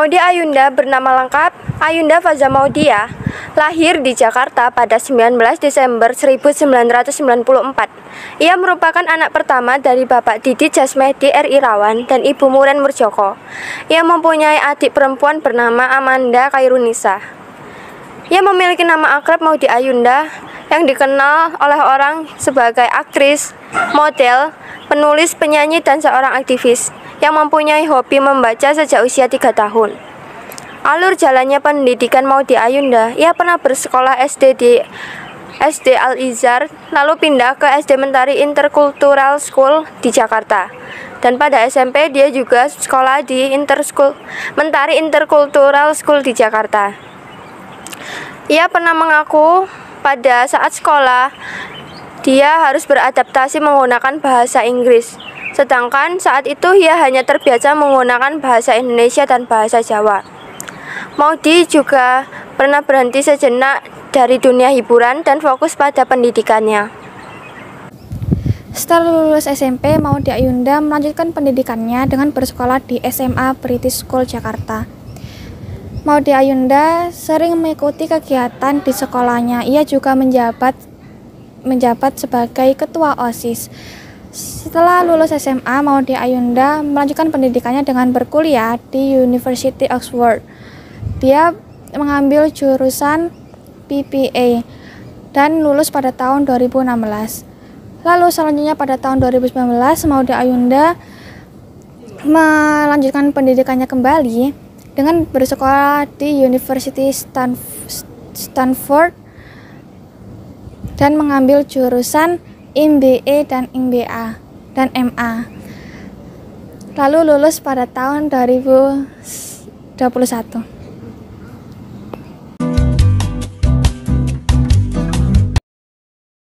Maudy Ayunda bernama lengkap Ayunda Faza Maudiah, lahir di Jakarta pada 19 Desember 1994. Ia merupakan anak pertama dari Bapak Didi Jasmedi R.I. Rawan dan Ibu Muren Murjoko. Ia mempunyai adik perempuan bernama Amanda Khairunisa. Ia memiliki nama akrab Maudy Ayunda yang dikenal oleh orang sebagai aktris, model, penulis, penyanyi, dan seorang aktivis yang mempunyai hobi membaca sejak usia 3 tahun. Alur jalannya pendidikan Maudy Ayunda, ia pernah bersekolah SD di SD Al-Izhar, lalu pindah ke SD Mentari Intercultural School di Jakarta. Dan pada SMP dia juga sekolah di Mentari Intercultural School di Jakarta. Ia pernah mengaku pada saat sekolah dia harus beradaptasi menggunakan bahasa Inggris. Sedangkan saat itu ia hanya terbiasa menggunakan bahasa Indonesia dan bahasa Jawa. Maudy juga pernah berhenti sejenak dari dunia hiburan dan fokus pada pendidikannya. Setelah lulus SMP, Maudy Ayunda melanjutkan pendidikannya dengan bersekolah di SMA British School Jakarta. Maudy Ayunda sering mengikuti kegiatan di sekolahnya. Ia juga menjabat sebagai ketua OSIS. Setelah lulus SMA, Maudy Ayunda melanjutkan pendidikannya dengan berkuliah di University Oxford. Dia mengambil jurusan PPA dan lulus pada tahun 2016. Lalu selanjutnya pada tahun 2019, Maudy Ayunda melanjutkan pendidikannya kembali dengan bersekolah di University Stanford dan mengambil jurusan MBA dan MBA dan MA. Lalu lulus pada tahun 2021.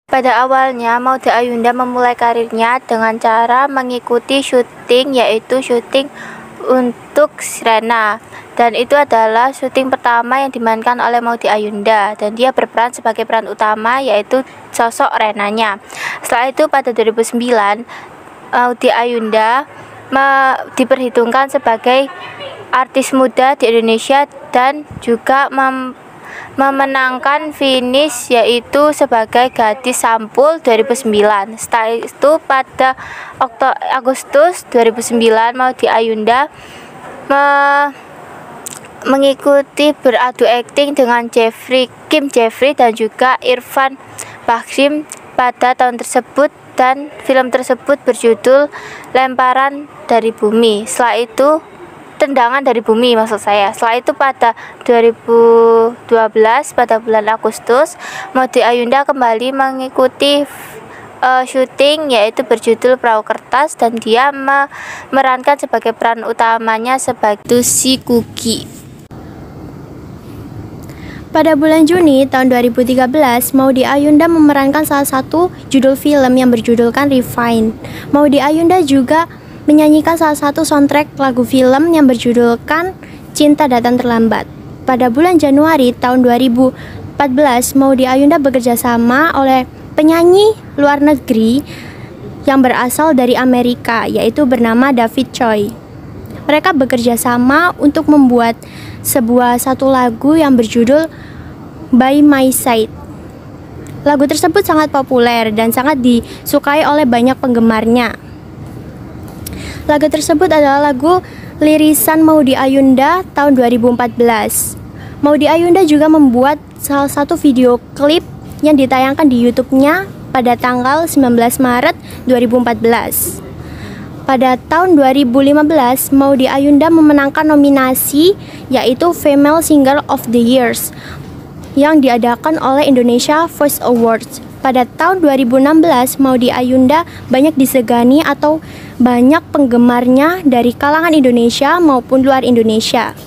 Pada awalnya, Maudy Ayunda memulai karirnya dengan cara mengikuti syuting, yaitu syuting untuk Srena. Dan itu adalah syuting pertama yang dimainkan oleh Maudy Ayunda, dan dia berperan sebagai peran utama, yaitu sosok Renanya. Setelah itu pada 2009, Maudy Ayunda diperhitungkan sebagai artis muda di Indonesia dan juga memenangkan finish, yaitu sebagai gadis sampul 2009. Setelah itu pada Agustus 2009, Maudy Ayunda mengikuti beradu akting dengan Kim Jeffrey dan juga Irfan Bahdim pada tahun tersebut, dan film tersebut berjudul Lemparan dari Bumi. Setelah itu Tendangan dari Bumi maksud saya. Setelah itu pada 2012 pada bulan Agustus, Maudy Ayunda kembali mengikuti syuting, yaitu berjudul Perahu Kertas, dan dia memerankan sebagai peran utamanya sebagai si Kuki. Pada bulan Juni tahun 2013, Maudy Ayunda memerankan salah satu judul film yang berjudulkan Refine. Maudy Ayunda juga menyanyikan salah satu soundtrack lagu film yang berjudulkan Cinta Datang Terlambat. Pada bulan Januari tahun 2014, Maudy Ayunda bekerja sama oleh penyanyi luar negeri yang berasal dari Amerika, yaitu bernama David Choi. Mereka bekerja sama untuk membuat satu lagu yang berjudul By My Side. Lagu tersebut sangat populer dan sangat disukai oleh banyak penggemarnya. Lagu tersebut adalah lagu lirisan Maudy Ayunda tahun 2014. Maudy Ayunda juga membuat salah satu video klip yang ditayangkan di YouTube-nya pada tanggal 19 Maret 2014. Pada tahun 2015, Maudy Ayunda memenangkan nominasi, yaitu Female Singer of the Year yang diadakan oleh Indonesia Voice Awards. Pada tahun 2016, Maudy Ayunda banyak disegani atau banyak penggemarnya dari kalangan Indonesia maupun luar Indonesia.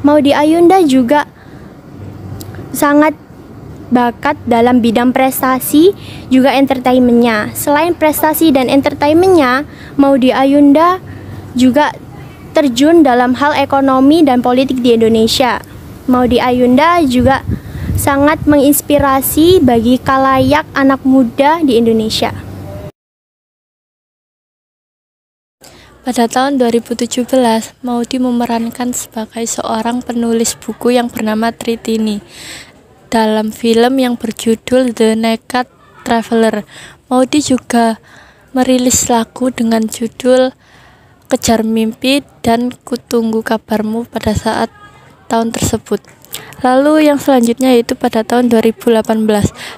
Maudy Ayunda juga sangat bakat dalam bidang prestasi juga entertainmentnya. Selain prestasi dan entertainmentnya, Maudy Ayunda juga terjun dalam hal ekonomi dan politik di Indonesia. Maudy Ayunda juga sangat menginspirasi bagi khalayak anak muda di Indonesia. Pada tahun 2017, Maudy memerankan sebagai seorang penulis buku yang bernama Tritini dalam film yang berjudul The Naked Traveler. Maudy juga merilis lagu dengan judul Kejar Mimpi dan Kutunggu Kabarmu pada saat tahun tersebut. Lalu yang selanjutnya yaitu pada tahun 2018.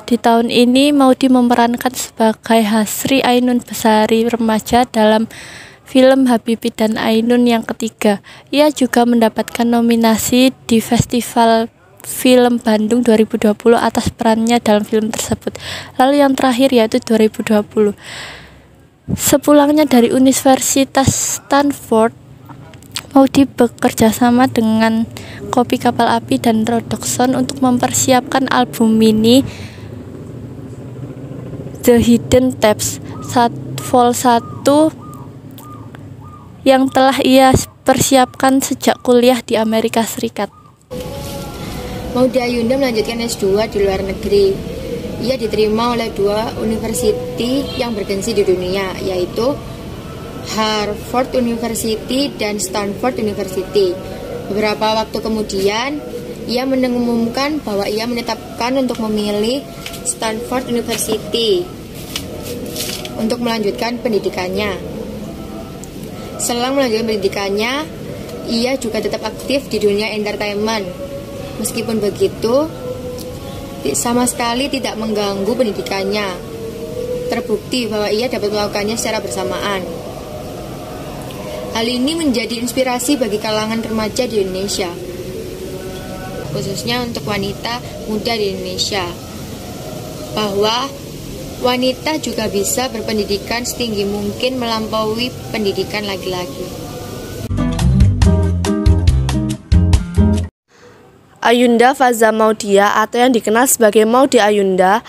Di tahun ini Maudy memerankan sebagai Hasri Ainun Besari remaja dalam film Habibie dan Ainun yang ketiga. Ia juga mendapatkan nominasi di Festival Film Bandung 2020 atas perannya dalam film tersebut. Lalu yang terakhir yaitu 2020. Sepulangnya dari Universitas Stanford, Maudy bekerja sama dengan Kopi Kapal Api dan Rodoxon untuk mempersiapkan album mini The Hidden Tapes Vol 1 yang telah ia persiapkan sejak kuliah di Amerika Serikat. Maudy Ayunda melanjutkan S2 di luar negeri. Ia diterima oleh 2 university yang bergengsi di dunia, yaitu Harvard University dan Stanford University. Beberapa waktu kemudian, ia mengumumkan bahwa ia menetapkan untuk memilih Stanford University untuk melanjutkan pendidikannya. Setelah melanjutkan pendidikannya, ia juga tetap aktif di dunia entertainment. Meskipun begitu, sama sekali tidak mengganggu pendidikannya. Terbukti bahwa ia dapat melakukannya secara bersamaan. Hal ini menjadi inspirasi bagi kalangan remaja di Indonesia, khususnya untuk wanita muda di Indonesia, bahwa wanita juga bisa berpendidikan setinggi mungkin melampaui pendidikan laki-laki. Ayunda Faza Maudia atau yang dikenal sebagai Maudy Ayunda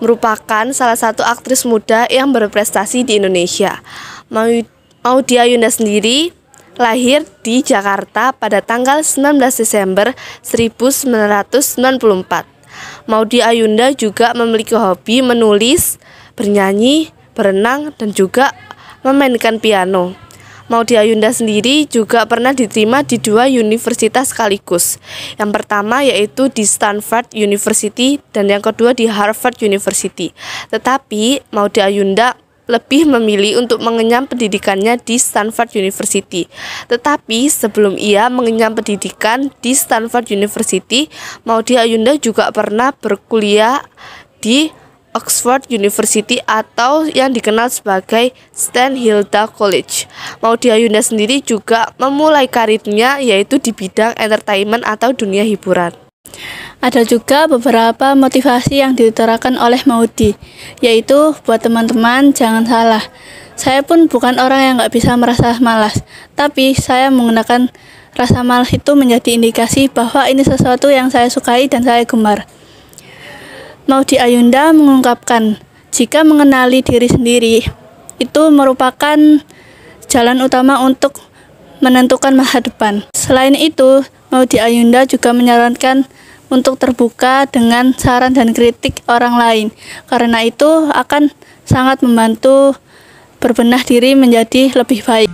merupakan salah satu aktris muda yang berprestasi di Indonesia. Maudy Ayunda sendiri lahir di Jakarta pada tanggal 19 Desember 1994. Maudy Ayunda juga memiliki hobi menulis, bernyanyi, berenang, dan juga memainkan piano. Maudy Ayunda sendiri juga pernah diterima di 2 universitas sekaligus. Yang pertama yaitu di Stanford University dan yang kedua di Harvard University. Tetapi Maudy Ayunda lebih memilih untuk mengenyam pendidikannya di Stanford University. Tetapi sebelum ia mengenyam pendidikan di Stanford University, Maudy Ayunda juga pernah berkuliah di Oxford University atau yang dikenal sebagai St. Hilda College. Maudy Ayunda sendiri juga memulai karirnya yaitu di bidang entertainment atau dunia hiburan. Ada juga beberapa motivasi yang diutarakan oleh Maudy, yaitu buat teman-teman jangan salah. Saya pun bukan orang yang gak bisa merasa malas, tapi saya menggunakan rasa malas itu menjadi indikasi bahwa ini sesuatu yang saya sukai dan saya gemar. Maudy Ayunda mengungkapkan, jika mengenali diri sendiri, itu merupakan jalan utama untuk menentukan masa depan. Selain itu, Maudy Ayunda juga menyarankan untuk terbuka dengan saran dan kritik orang lain, karena itu akan sangat membantu berbenah diri menjadi lebih baik.